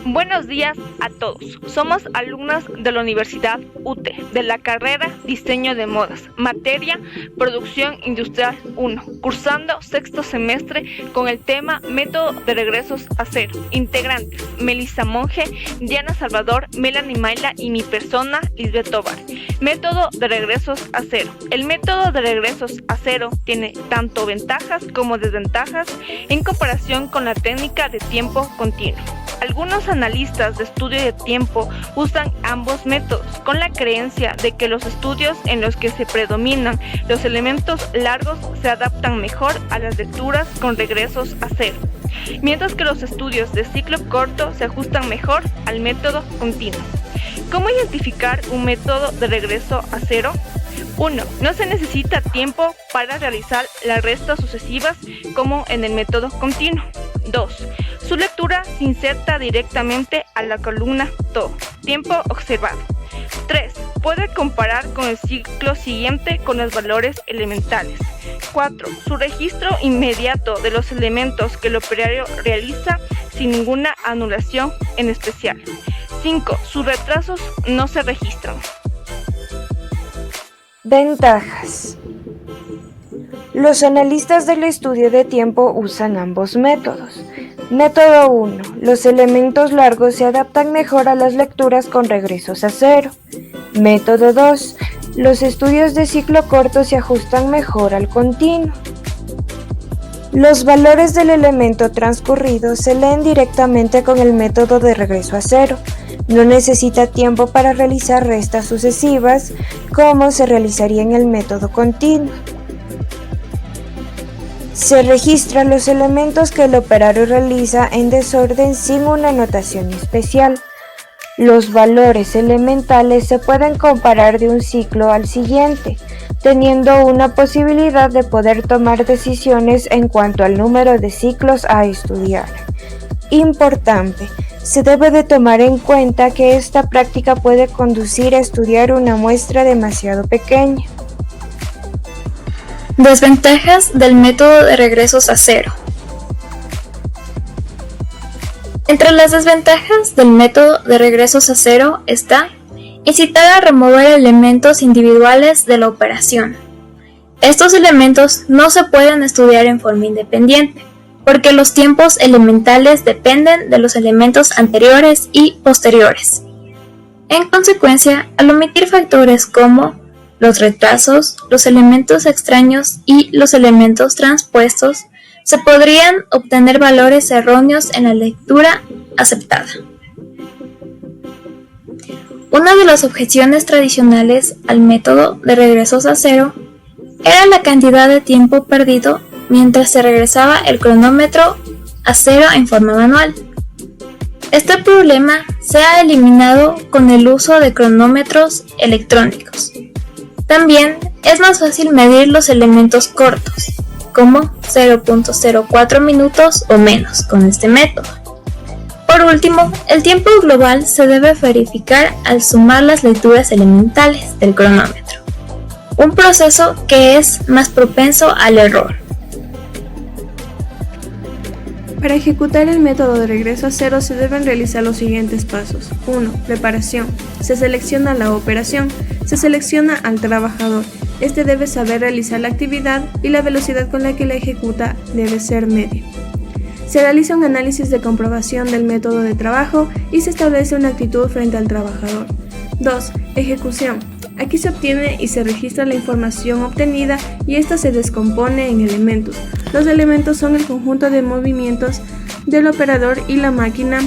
Buenos días a todos. Somos alumnas de la Universidad UTE, de la carrera Diseño de Modas, materia Producción Industrial 1, cursando sexto semestre con el tema Método de regresos a cero. Integrantes: Melissa Monge, Diana Salvador, Melanie Mayla y mi persona, Lisbeth Tobar. Método de regresos a cero. El método de regresos a cero tiene tanto ventajas como desventajas en comparación con la técnica de tiempo continuo. Algunos analistas de estudio de tiempo usan ambos métodos con la creencia de que los estudios en los que se predominan los elementos largos se adaptan mejor a las lecturas con regresos a cero, mientras que los estudios de ciclo corto se ajustan mejor al método continuo. ¿Cómo identificar un método de regreso a cero? 1. No se necesita tiempo para realizar las restas sucesivas como en el método continuo. 2. Su lectura se inserta directamente a la columna todo, tiempo observado. 3. Puede comparar con el ciclo siguiente con los valores elementales. 4. Su registro inmediato de los elementos que el operario realiza sin ninguna anulación en especial. 5. Sus retrasos no se registran. Ventajas. Los analistas del estudio de tiempo usan ambos métodos. Método 1. Los elementos largos se adaptan mejor a las lecturas con regresos a cero. Método 2. Los estudios de ciclo corto se ajustan mejor al continuo. Los valores del elemento transcurrido se leen directamente con el método de regreso a cero. No necesita tiempo para realizar restas sucesivas como se realizaría en el método continuo. Se registran los elementos que el operario realiza en desorden sin una notación especial. Los valores elementales se pueden comparar de un ciclo al siguiente, teniendo una posibilidad de poder tomar decisiones en cuanto al número de ciclos a estudiar. Importante, se debe de tomar en cuenta que esta práctica puede conducir a estudiar una muestra demasiado pequeña. Desventajas del método de regresos a cero. Entre las desventajas del método de regresos a cero está incitar a remover elementos individuales de la operación. Estos elementos no se pueden estudiar en forma independiente, porque los tiempos elementales dependen de los elementos anteriores y posteriores. En consecuencia, al omitir factores como los retrasos, los elementos extraños y los elementos transpuestos, se podrían obtener valores erróneos en la lectura aceptada. Una de las objeciones tradicionales al método de regresos a cero era la cantidad de tiempo perdido mientras se regresaba el cronómetro a cero en forma manual. Este problema se ha eliminado con el uso de cronómetros electrónicos. También es más fácil medir los elementos cortos, como 0.04 minutos o menos con este método. Por último, el tiempo global se debe verificar al sumar las lecturas elementales del cronómetro, un proceso que es más propenso al error. Para ejecutar el método de regreso a cero se deben realizar los siguientes pasos. 1. Preparación. Se selecciona la operación. Se selecciona al trabajador. Este debe saber realizar la actividad y la velocidad con la que la ejecuta debe ser media. Se realiza un análisis de comprobación del método de trabajo y se establece una actitud frente al trabajador. 2. Ejecución. Aquí se obtiene y se registra la información obtenida y esta se descompone en elementos. Los elementos son el conjunto de movimientos del operador y la máquina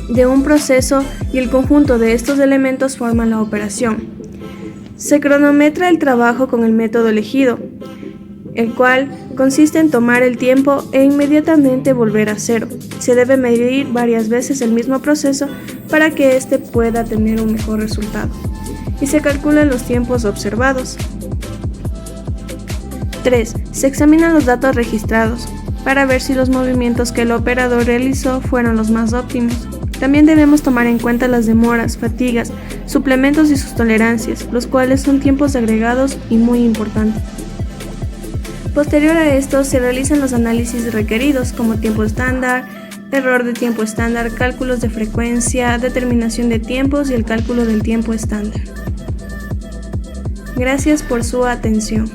de un proceso y el conjunto de estos elementos forman la operación. Se cronometra el trabajo con el método elegido, el cual consiste en tomar el tiempo e inmediatamente volver a cero. Se debe medir varias veces el mismo proceso para que éste pueda tener un mejor resultado. Y se calculan los tiempos observados. 3. Se examinan los datos registrados para ver si los movimientos que el operador realizó fueron los más óptimos. También debemos tomar en cuenta las demoras, fatigas, suplementos y sus tolerancias, los cuales son tiempos agregados y muy importantes. Posterior a esto se realizan los análisis requeridos como tiempo estándar, error de tiempo estándar, cálculos de frecuencia, determinación de tiempos y el cálculo del tiempo estándar. Gracias por su atención.